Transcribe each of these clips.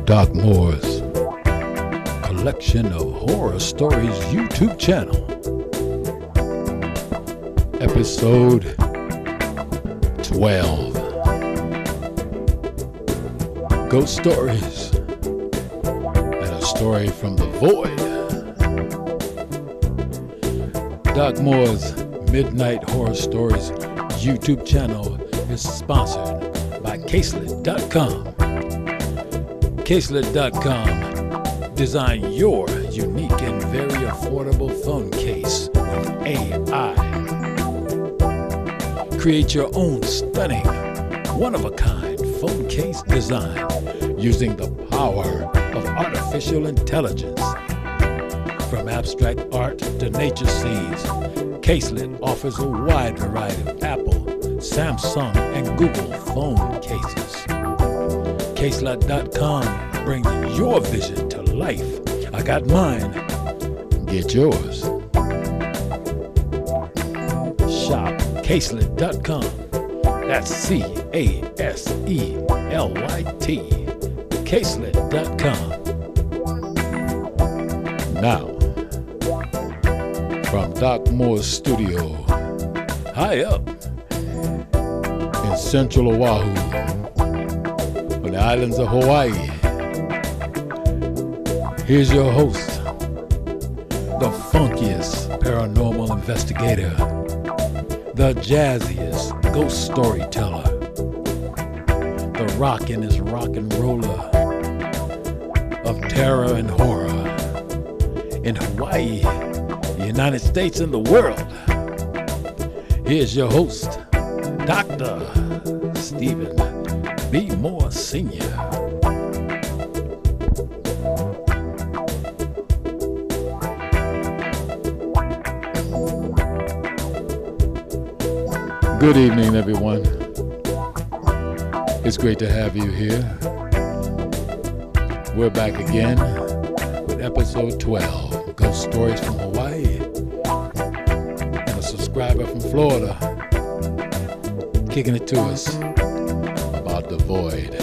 Doc Moore's collection of horror stories YouTube channel. Episode 12. Ghost Stories and a story from the void. Doc Moore's Midnight Horror Stories YouTube channel is sponsored by Caselet.com. Caselet.com. Design your unique and very affordable phone case with AI. Create your own stunning, one-of-a-kind phone case design using the power of artificial intelligence. From abstract art to nature scenes, Caselet offers a wide variety of Apple, Samsung, and Google phone cases. Caselet.com brings your vision to life. I got mine. Get yours. Shop Caselet.com. That's C-A-S-E-L-Y-T. Caselet.com. Now, from Doc Moore's studio, high up in central Oahu, on the islands of Hawaii, here's your host, the funkiest paranormal investigator, the jazziest ghost storyteller, the rockin'est rock and roller of terror and horror in Hawaii, the United States, and the world. Here's your host, Dr. Stephen B. Moore Sr. Good evening, everyone. It's great to have you here. We're back again with episode 12, Ghost Stories from Hawaii. And a subscriber from Florida kicking it to us about the void.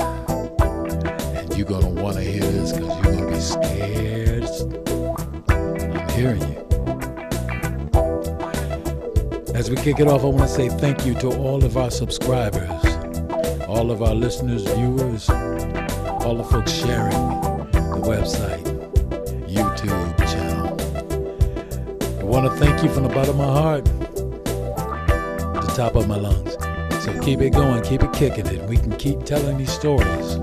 And you're going to want to hear this because you're going to be scared. I'm hearing you. As we kick it off, I want to say thank you to all of our subscribers, all of our listeners, viewers, all the folks sharing the website, YouTube channel. I want to thank you from the bottom of my heart, the top of my lungs. So keep it going, keep it kicking it. We can keep telling these stories.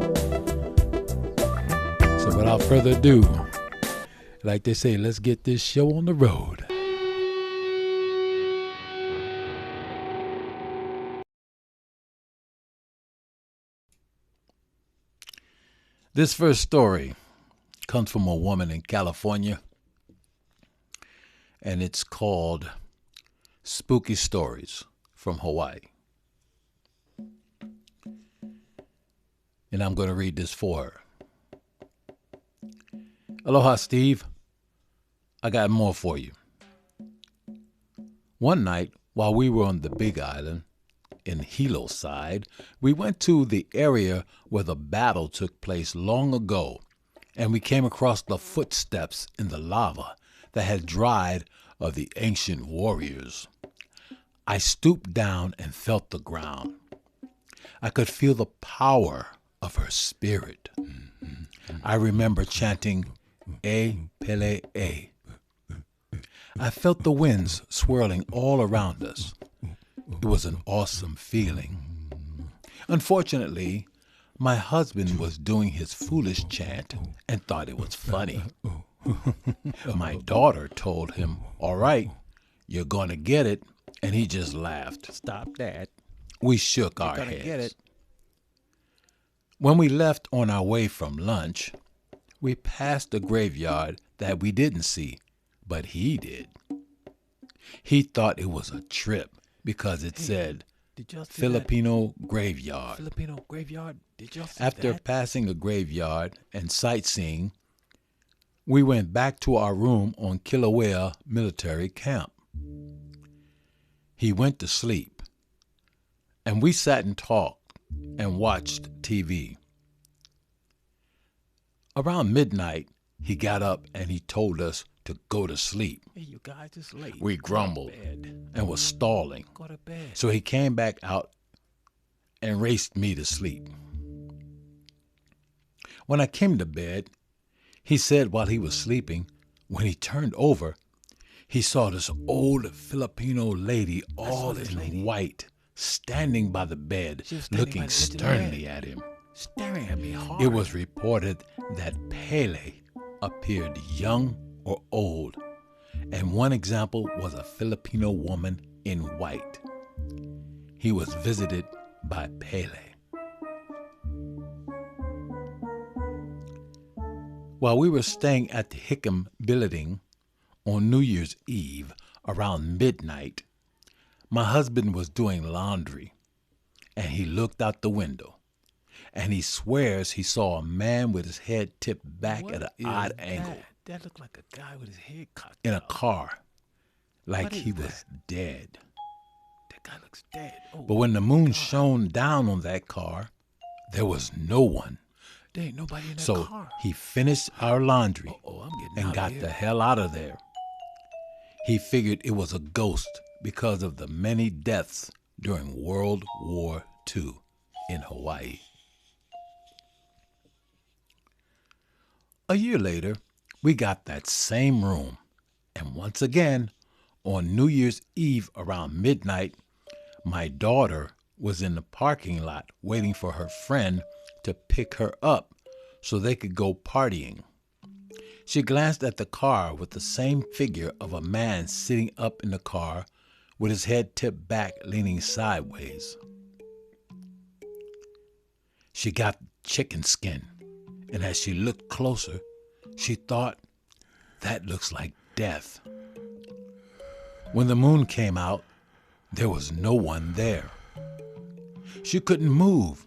So without further ado, like they say, let's get this show on the road. This first story comes from a woman in California, and it's called Spooky Stories from Hawaii. And I'm going to read this for her. Aloha, Steve. I got more for you. One night, while we were on the Big Island, in Hilo side, we went to the area where the battle took place long ago, and we came across the footsteps in the lava that had dried of the ancient warriors. I stooped down and felt the ground. I could feel the power of her spirit. I remember chanting, "E Pele E." I felt the winds swirling all around us. It was an awesome feeling. Unfortunately, my husband was doing his foolish chant and thought it was funny. My daughter told him, "All right, you're going to get it," and he just laughed. Stop that. We shook our heads. Get it. When we left on our way from lunch, we passed a graveyard that we didn't see, but he did. He thought it was a trip because it said Filipino graveyard. Filipino graveyard? Did y'all see After that? passing a graveyard and sightseeing, we went back to our room on Kilauea Military Camp. He went to sleep, and we sat and talked and watched TV. Around midnight, he got up and he told us to go to sleep. Hey, you guys, it's late. We grumbled and was stalling. Go to bed. So he came back out and raced me to sleep. When I came to bed, he said while he was sleeping, when he turned over, he saw this old Filipino lady all in white standing by the bed, looking sternly at him. Staring at me hard. It was reported that Pele appeared young or old, and one example was a Filipino woman in white. He was visited by Pele. While we were staying at the Hickam building on New Year's Eve around midnight, my husband was doing laundry, and he looked out the window, and he swears he saw a man with his head tipped back at an odd angle. That looked like a guy with his head cocked in a out. car, like he was dead. That guy looks dead. Oh, But when the moon shone down on that car, there was no one. there ain't nobody in that So car. he finished our laundry I'm getting and out got of here. the hell out of there. He figured it was a ghost because of the many deaths during World War II in Hawaii. A year later, we got that same room, and once again, on New Year's Eve around midnight, my daughter was in the parking lot waiting for her friend to pick her up so they could go partying. She glanced at the car with the same figure of a man sitting up in the car with his head tipped back, leaning sideways. She got chicken skin, and as she looked closer, she thought, that looks like death. When the moon came out, there was no one there. She couldn't move,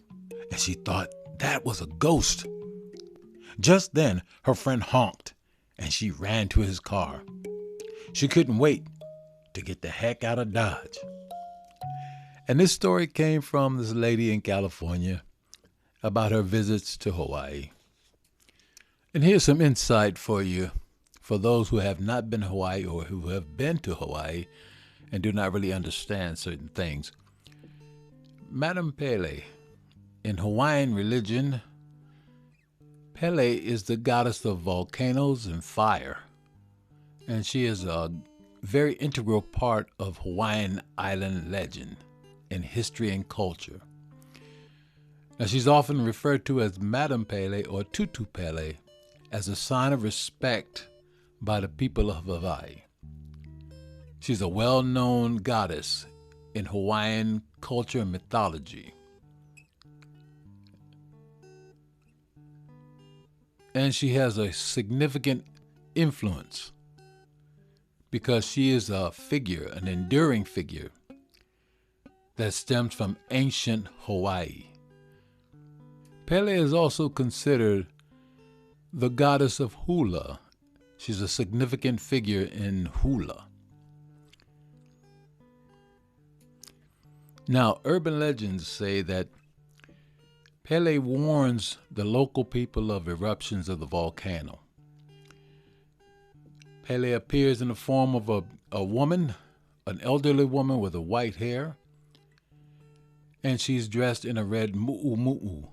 and she thought that was a ghost. Just then, her friend honked, and she ran to his car. She couldn't wait to get the heck out of Dodge. And this story came from this lady in California about her visits to Hawaii. And here's some insight for you, for those who have not been to Hawaii or who have been to Hawaii and do not really understand certain things. Madam Pele, in Hawaiian religion, Pele is the goddess of volcanoes and fire, and she is a very integral part of Hawaiian island legend in history and culture. Now, she's often referred to as Madam Pele or Tutu Pele as a sign of respect by the people of Hawaii. She's a well-known goddess in Hawaiian culture and mythology. And she has a significant influence because she is a figure, an enduring figure that stems from ancient Hawaii. Pele is also considered the goddess of hula. She's a significant figure in hula. Now, urban legends say that Pele warns the local people of eruptions of the volcano. Pele appears in the form of a woman, an elderly woman with a white hair, and she's dressed in a red mu'u.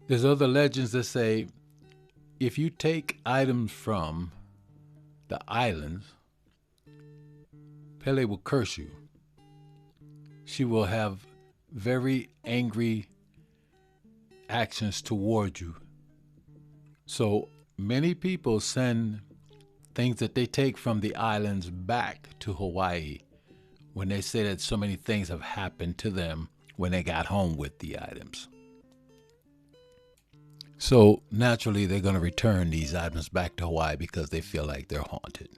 There's other legends that say if you take items from the islands, Pele will curse you. She will have very angry actions toward you. So many people send things that they take from the islands back to Hawaii when they say that so many things have happened to them when they got home with the items. So naturally, they're going to return these items back to Hawaii because they feel like they're haunted.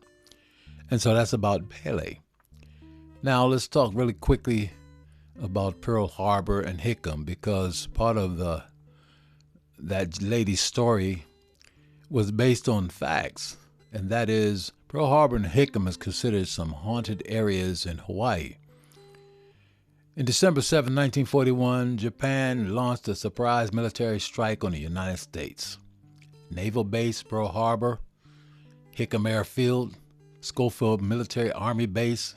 And so that's about Pele. Now let's talk really quickly about Pearl Harbor and Hickam, because part of that lady's story was based on facts, and that is Pearl Harbor and Hickam is considered some haunted areas in Hawaii. In December 7, 1941, Japan launched a surprise military strike on the United States. Naval Base Pearl Harbor, Hickam Airfield, Schofield Military Army Base,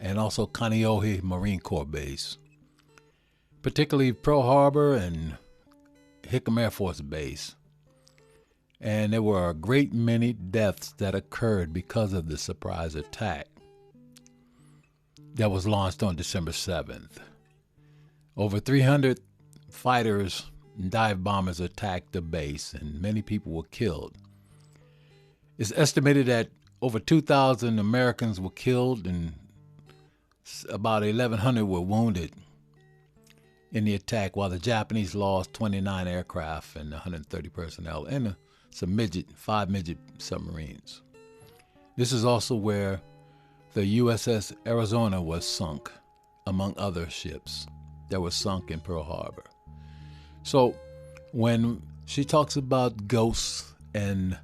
and also Kaneohe Marine Corps Base. Particularly Pearl Harbor and Hickam Air Force Base. And there were a great many deaths that occurred because of the surprise attack that was launched on December 7th. Over 300 fighters and dive bombers attacked the base, and many people were killed. It's estimated that over 2,000 Americans were killed and about 1,100 were wounded in the attack, while the Japanese lost 29 aircraft and 130 personnel and some five midget submarines. This is also where the USS Arizona was sunk, among other ships that were sunk in Pearl Harbor. So when she talks about ghosts and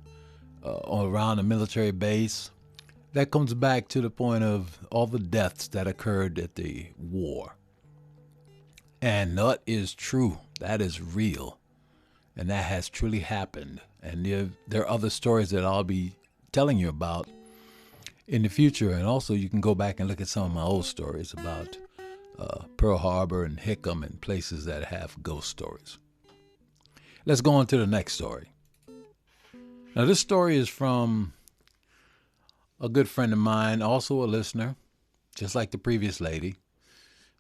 around a military base, that comes back to the point of all the deaths that occurred at the war. And that is true. That is real. And that has truly happened. And there are other stories that I'll be telling you about in the future. And also you can go back and look at some of my old stories about Pearl Harbor and Hickam and places that have ghost stories. Let's go on to the next story. Now this story is from a good friend of mine, also a listener, just like the previous lady.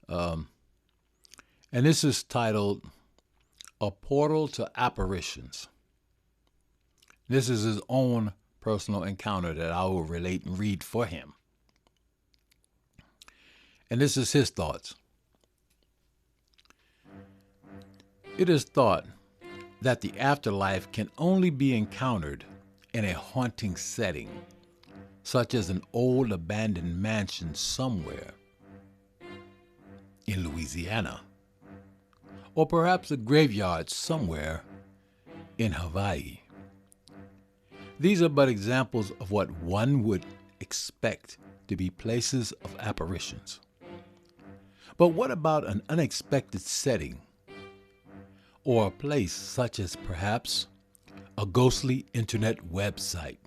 And this is titled, A Portal to Apparitions. This is his own personal encounter that I will relate and read for him. And this is his thoughts. It is thought that the afterlife can only be encountered in a haunting setting, such as an old abandoned mansion somewhere in Louisiana, or perhaps a graveyard somewhere in Hawaii. These are but examples of what one would expect to be places of apparitions. But what about an unexpected setting, or a place such as perhaps a ghostly internet website?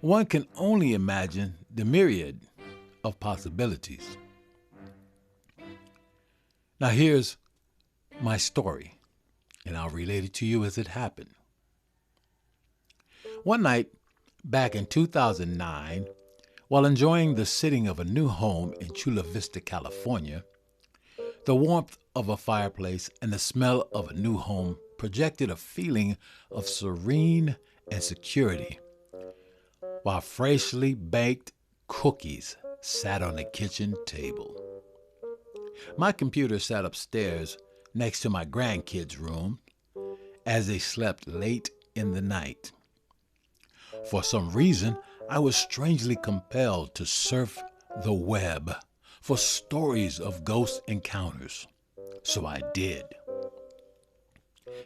One can only imagine the myriad of possibilities. Now here's my story, and I'll relate it to you as it happened. One night, back in 2009, while enjoying the sitting of a new home in Chula Vista, California, the warmth of a fireplace and the smell of a new home projected a feeling of serene and security, while freshly baked cookies sat on the kitchen table. My computer sat upstairs next to my grandkids' room as they slept late in the night. For some reason, I was strangely compelled to surf the web for stories of ghost encounters. So I did.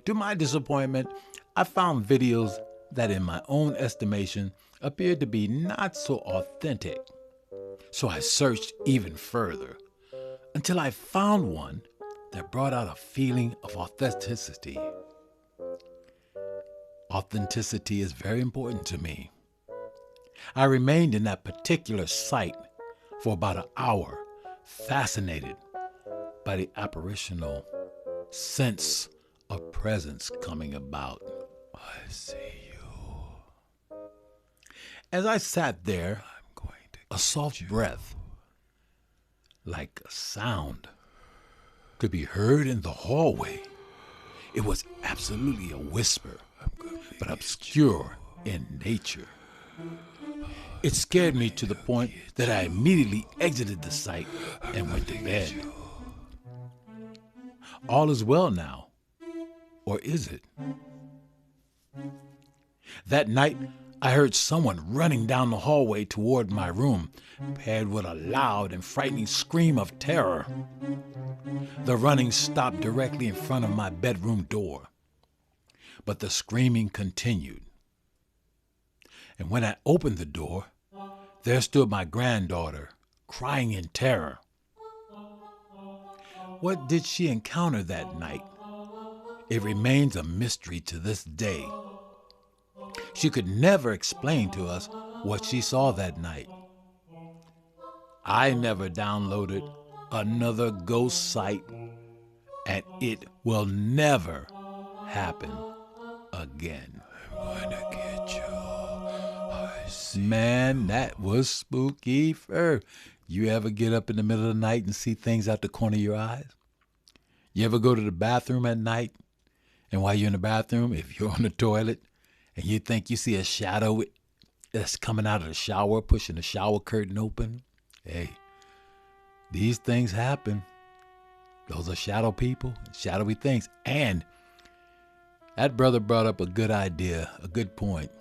To my disappointment, I found videos that in my own estimation appeared to be not so authentic. So I searched even further until I found one that brought out a feeling of authenticity. Authenticity is very important to me. I remained in that particular site for about an hour, fascinated by the apparitional sense of presence coming about. I see you. As I sat there, a soft breath, like a sound, could be heard in the hallway. It was absolutely a whisper, but obscure in nature. It scared me to the point that I immediately exited the site and went to bed. All is well now, or is it? That night, I heard someone running down the hallway toward my room, paired with a loud and frightening scream of terror. The running stopped directly in front of my bedroom door, but the screaming continued. And when I opened the door, there stood my granddaughter, crying in terror. What did she encounter that night? It remains a mystery to this day. She could never explain to us what she saw that night. I never downloaded another ghost site, and it will never happen again. Wanna get you. I see. Man, that was spooky fur. You ever get up in the middle of the night and see things out the corner of your eyes? You ever go to the bathroom at night, and while you're in the bathroom, if you're on the toilet, and you think you see a shadow that's coming out of the shower, pushing the shower curtain open? Hey, these things happen. Those are shadow people, shadowy things. And that brother brought up a good idea, a good point.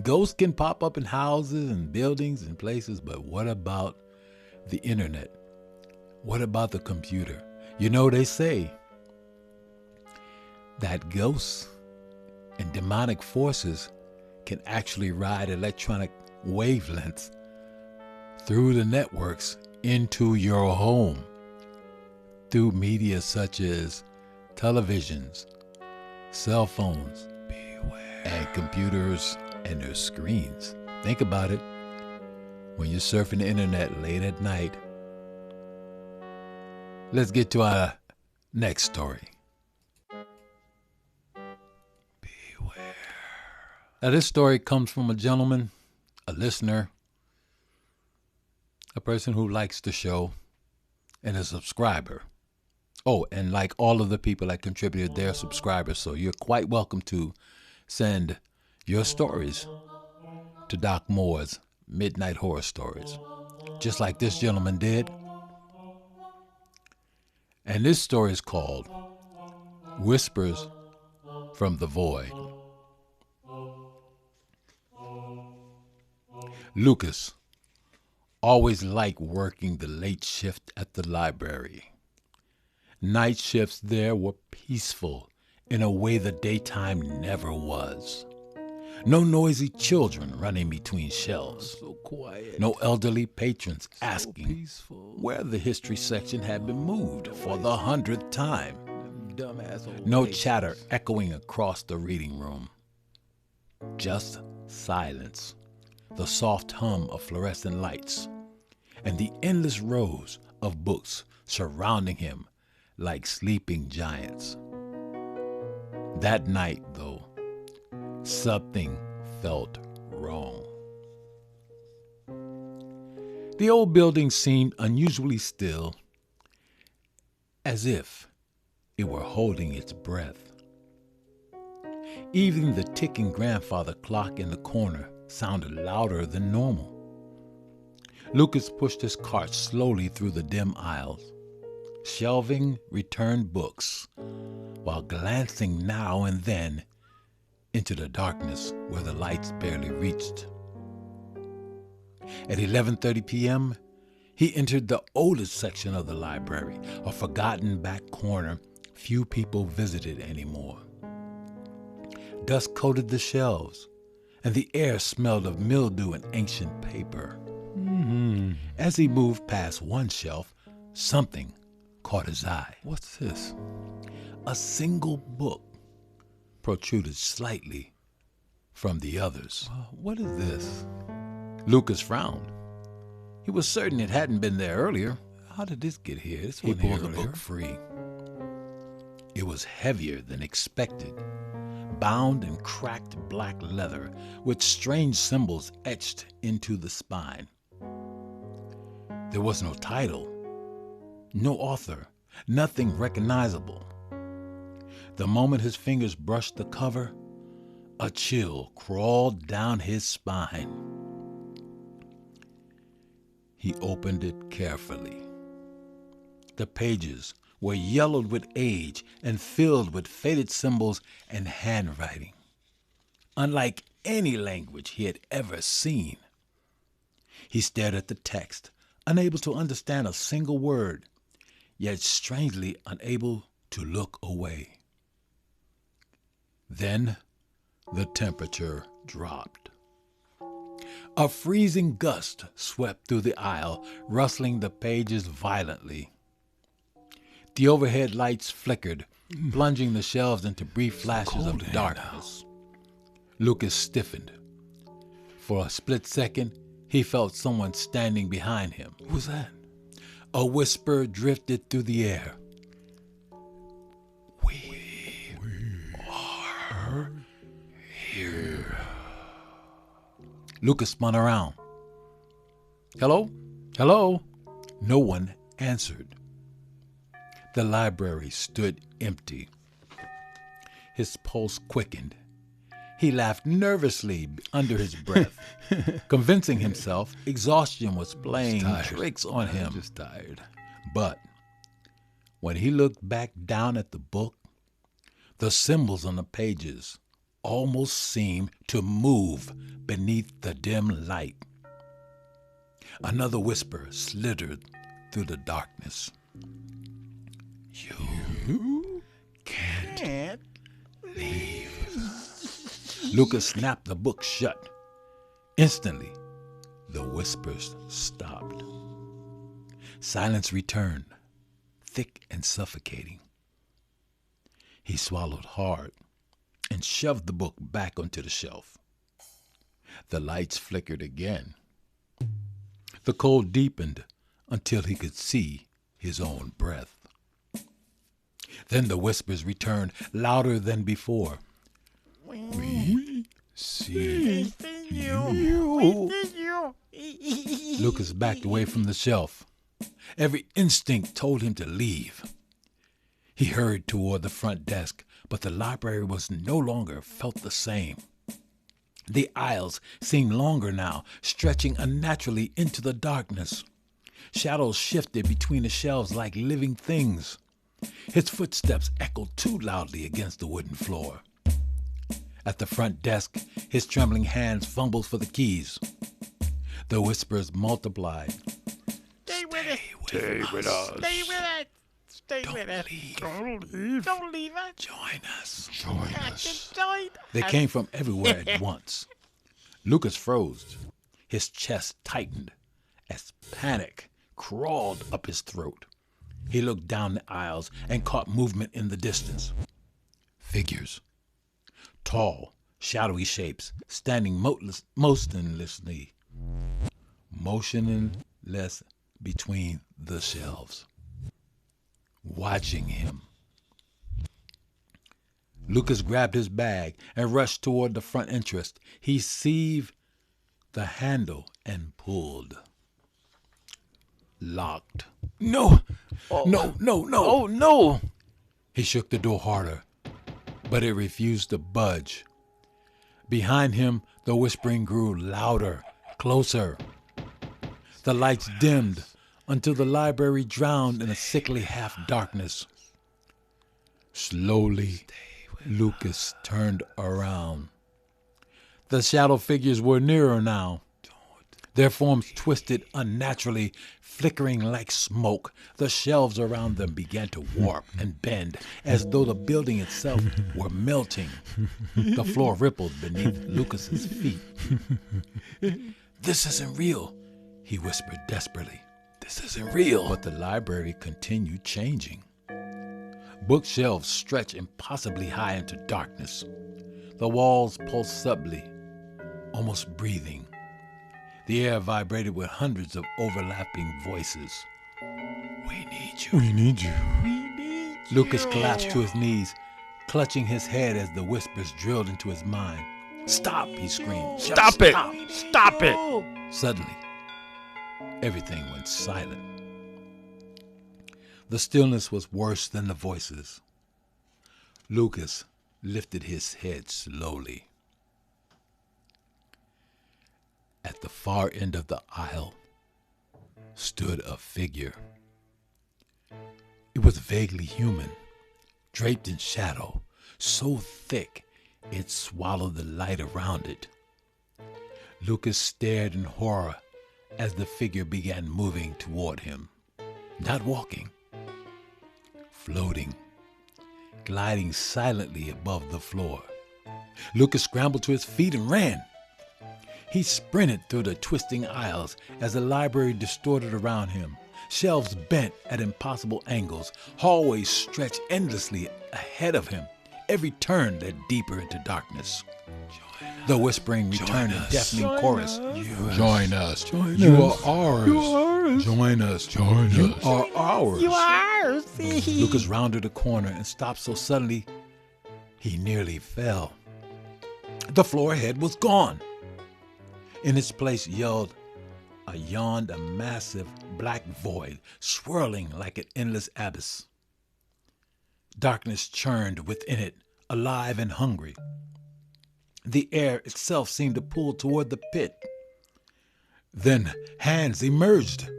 Ghosts can pop up in houses and buildings and places, but what about the internet? What about the computer? You know, they say that ghosts and demonic forces can actually ride electronic wavelengths through the networks into your home through media such as televisions, cell phones, and computers and their screens. Think about it. When you're surfing the internet late at night. Let's get to our next story. Beware. Now, this story comes from a gentleman, a listener, a person who likes the show, and a subscriber. Oh, and like all of the people that contributed, they're subscribers, so you're quite welcome to send your stories to Doc Moore's Midnight Horror Stories, just like this gentleman did. And this story is called Whispers from the Void. Lucas always liked working the late shift at the library. Night shifts there were peaceful in a way the daytime never was. No noisy children running between shelves. So quiet. No elderly patrons So asking peaceful. where the history section had been moved for the 100th time. Them dumbass old No places. chatter echoing across the reading room. Just silence, the soft hum of fluorescent lights, and the endless rows of books surrounding him like sleeping giants. That night, though, something felt wrong. The old building seemed unusually still, as if it were holding its breath. Even the ticking grandfather clock in the corner sounded louder than normal. Lucas pushed his cart slowly through the dim aisles, shelving returned books, while glancing now and then into the darkness where the lights barely reached. At 11:30 p.m., he entered the oldest section of the library, a forgotten back corner few people visited anymore. Dust coated the shelves, and the air smelled of mildew and ancient paper. As he moved past one shelf, something caught his eye. What's this? A single book protruded slightly from the others. What is this? Lucas frowned. He was certain it hadn't been there earlier. How did this get here? This He wasn't here pulled the earlier. book free. It was heavier than expected, bound in cracked black leather with strange symbols etched into the spine. There was no title, no author, nothing recognizable. The moment his fingers brushed the cover, a chill crawled down his spine. He opened it carefully. The pages were yellowed with age and filled with faded symbols and handwriting, unlike any language he had ever seen. He stared at the text, unable to understand a single word, yet strangely unable to look away. Then the temperature dropped. A freezing gust swept through the aisle, rustling the pages violently. The overhead lights flickered, plunging the shelves into brief flashes of darkness. Lucas stiffened. For a split second, he felt someone standing behind him. Who was that? A whisper drifted through the air. We are here. Lucas spun around. Hello? Hello? No one answered. The library stood empty. His pulse quickened. He laughed nervously under his breath, convincing himself exhaustion was playing tricks on him. I'm just tired. But when he looked back down at the book, the symbols on the pages almost seemed to move beneath the dim light. Another whisper slithered through the darkness. You can't leave. Lucas snapped the book shut. Instantly, the whispers stopped. Silence returned, thick and suffocating. He swallowed hard and shoved the book back onto the shelf. The lights flickered again. The cold deepened until he could see his own breath. Then the whispers returned, louder than before. We see you. Lucas backed away from the shelf. Every instinct told him to leave. He hurried toward the front desk, but the library was no longer felt the same. The aisles seemed longer now, stretching unnaturally into the darkness. Shadows shifted between the shelves like living things. His footsteps echoed too loudly against the wooden floor. At the front desk, his trembling hands fumbled for the keys. The whispers multiplied. Stay with us. Stay with us. Stay with us. Stay Don't with us. leave. Don't leave. Don't leave us. Join us. Join us. Join They us. came from everywhere at once. Lucas froze. His chest tightened as panic crawled up his throat. He looked down the aisles and caught movement in the distance. Figures. Tall, shadowy shapes standing motionless between the shelves, watching him. Lucas grabbed his bag and rushed toward the front entrance. He seized the handle and pulled. Locked. No! No! Oh, no. He shook the door harder, but it refused to budge. Behind him, the whispering grew louder, closer. The lights dimmed until the library drowned in a sickly half-darkness. Slowly, Lucas turned around. The shadow figures were nearer now. Their forms twisted unnaturally, flickering like smoke. The shelves around them began to warp and bend, as though the building itself were melting. The floor rippled beneath Lucas's feet. "This isn't real," he whispered desperately. "This isn't real." But the library continued changing. Bookshelves stretched impossibly high into darkness. The walls pulsed subtly, almost breathing. The air vibrated with hundreds of overlapping voices. "We need you." We need you. Lucas collapsed to his knees, clutching his head as the whispers drilled into his mind. "Stop!" he screamed. "Just Stop it. Stop it. Suddenly, everything went silent. The stillness was worse than the voices. Lucas lifted his head slowly. At the far end of the aisle stood a figure. It was vaguely human, draped in shadow, so thick it swallowed the light around it. Lucas stared in horror as the figure began moving toward him. Not walking, floating, gliding silently above the floor. Lucas scrambled to his feet and ran. He sprinted through the twisting aisles as the library distorted around him. Shelves bent at impossible angles. Hallways stretched endlessly ahead of him. Every turn led deeper into darkness. The whispering returned in deafening chorus. Join us. You are ours. You are ours. Join us. You are ours. You are ours. Lucas rounded a corner and stopped so suddenly he nearly fell. The floor ahead was gone. In its place yawned a massive black void, swirling like an endless abyss. Darkness churned within it, alive and hungry. The air itself seemed to pull toward the pit. Then hands emerged.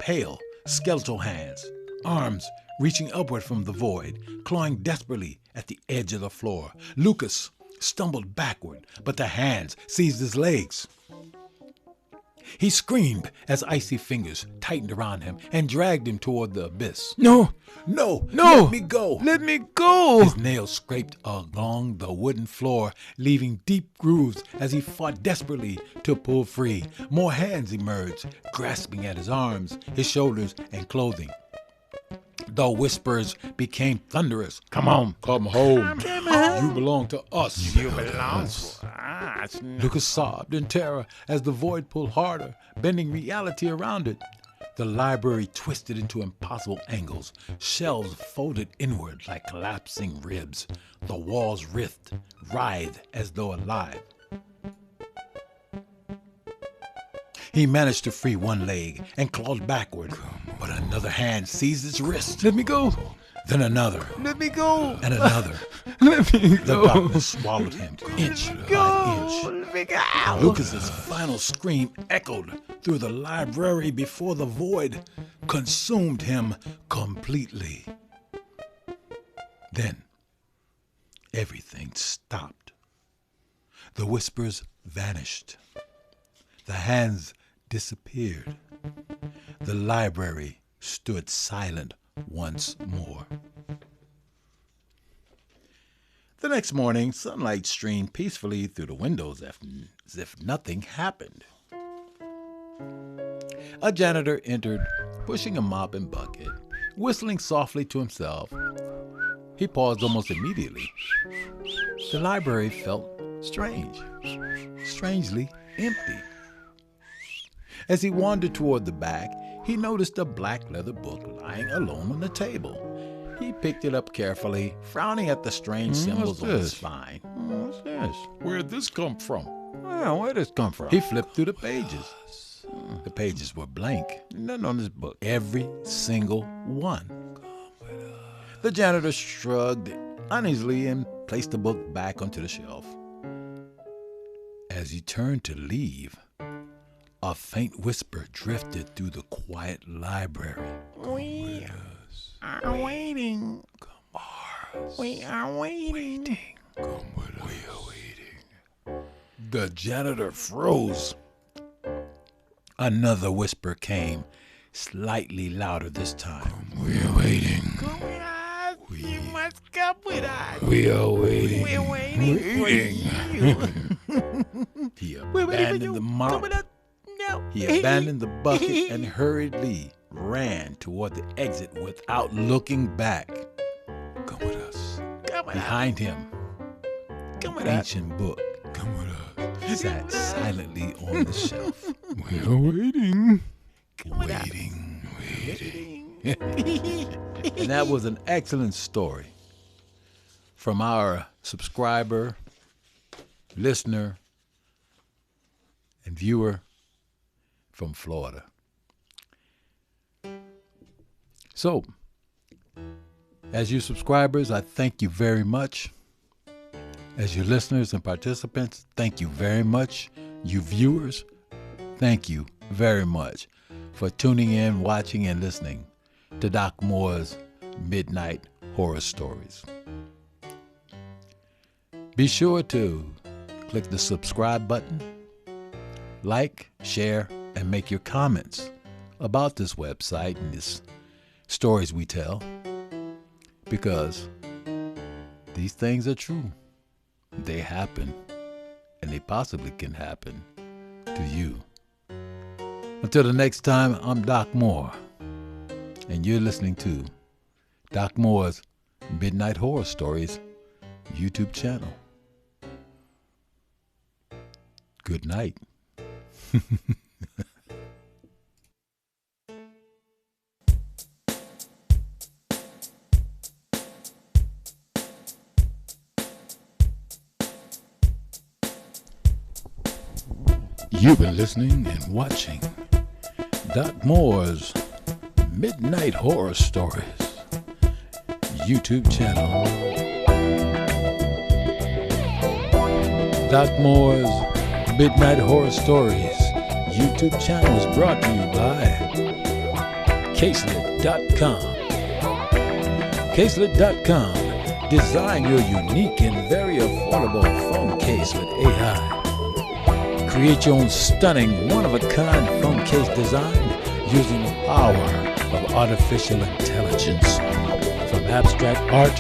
Pale, skeletal hands, arms reaching upward from the void, clawing desperately at the edge of the floor. Lucas stumbled backward, but the hands seized his legs. He screamed as icy fingers tightened around him and dragged him toward the abyss. No. No! No! Let me go! Let me go. His nails scraped along the wooden floor, leaving deep grooves as he fought desperately to pull free. More hands emerged, grasping at his arms, his shoulders, and clothing. The whispers became thunderous. Come on. Come home. Come on. You belong to us. You belong to us. Lucas sobbed in terror as the void pulled harder, bending reality around it. The library twisted into impossible angles. Shelves folded inward like collapsing ribs. The walls writhed, writhed as though alive. He managed to free one leg and clawed backward, but another hand seized his wrist. Let me go. Then another, Let me go. and another. Let me The go. darkness swallowed him inch by inch. Let me go. Lucas's final scream echoed through the library before the void consumed him completely. Then everything stopped. The whispers vanished. The hands disappeared. The library stood silent once more. The next morning, sunlight streamed peacefully through the windows as if nothing happened. A janitor entered, pushing a mop and bucket, whistling softly to himself. He paused almost immediately. The library felt strange, strangely empty. As he wandered toward the back, he noticed a black leather book lying alone on the table. He picked it up carefully, frowning at the strange symbols on the this? spine. What's this? Where'd this come from? Well, where'd this come from? He flipped through the pages. The pages were blank. Nothing on this book. Every single one. The janitor shrugged uneasily and placed the book back onto the shelf. As he turned to leave, a faint whisper drifted through the quiet library. We are waiting. We are waiting. Come with us. We are waiting. The janitor froze. Another whisper came, slightly louder this time. We are waiting. Come with us. You must come with us. We are waiting. We're waiting for you. He We're waiting for abandoned you. the Come mop. with us. No. He abandoned the bucket and hurriedly ran toward the exit without looking back. Come with us. Come with us. Behind him, Come with an us. ancient book Come with us. sat silently on the shelf. We are waiting. With us. Waiting. And that was an excellent story from our subscriber, listener, and viewer from Florida. So, as you subscribers, I thank you very much. As you listeners and participants, thank you very much. You viewers, thank you very much for tuning in, watching, and listening to Doc Moore's Midnight Horror Stories. Be sure to click the subscribe button, like, share, and make your comments about this website and these stories we tell, because these things are true. They happen, and they possibly can happen to you. Until the next time, I'm Doc Moore. and you're listening to Doc Moore's Midnight Horror Stories YouTube channel. Good night. You've been listening and watching Doc Moore's Midnight Horror Stories YouTube channel. Doc Moore's Midnight Horror Stories YouTube channel is brought to you by Caselet.com. Caselet.com. Design your unique and very affordable phone case with AI. Create your own stunning, one-of-a-kind phone case design using the power of artificial intelligence. From abstract art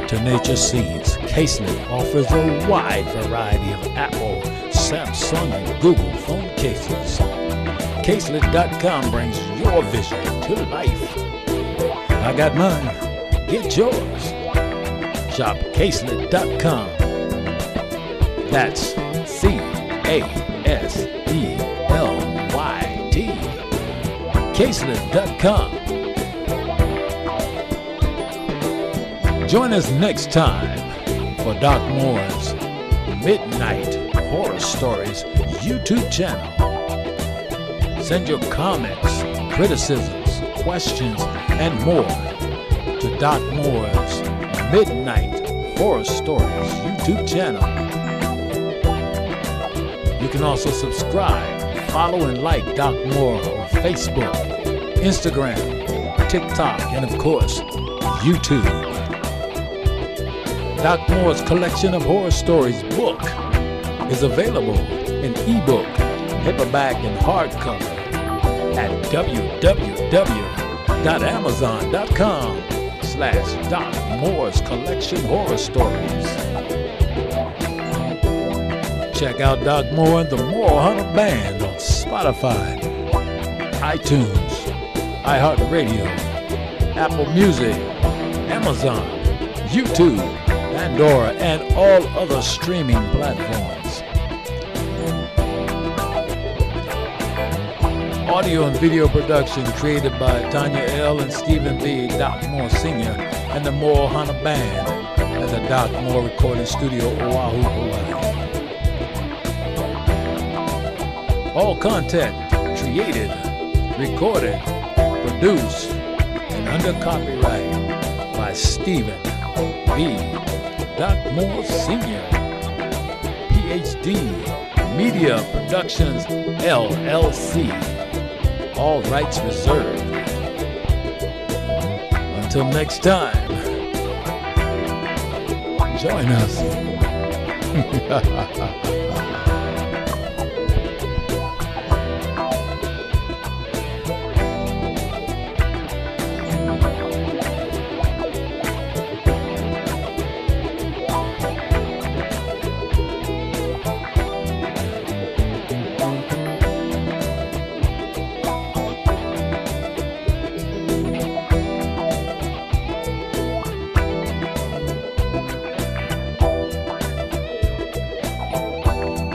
to nature scenes, Caselet offers a wide variety of Apple, Samsung, and Google phone cases. Caselet.com brings your vision to life. I got mine. Get yours. Shop Caselet.com. That's Caselet. Caselet.com. Join us next time for Doc Moore's Midnight Horror Stories YouTube channel. Send your comments, criticisms, questions, and more to Doc Moore's Midnight Horror Stories YouTube channel. You can also subscribe, follow, and like Doc Moore on Facebook, Instagram, TikTok, and of course, YouTube. Doc Moore's collection of horror stories book is available in ebook, paperback, and hardcover at www.amazon.com/Doc Moore's Collection Horror Stories. Check out Doc Moore and the Moore Hunter Band on Spotify, iTunes, iHeartRadio, Apple Music, Amazon, YouTube, Pandora, and all other streaming platforms. Audio and video production created by Tanya L. and Stephen B. Doc Moore Sr. and the Moore Hunter Band at the Doc Moore Recording Studio, Oahu, Hawaii. All content created, recorded, produced, and under copyright by Stephen B. Doc Moore Sr., Ph.D., Media Productions, LLC. All rights reserved. Until next time, join us.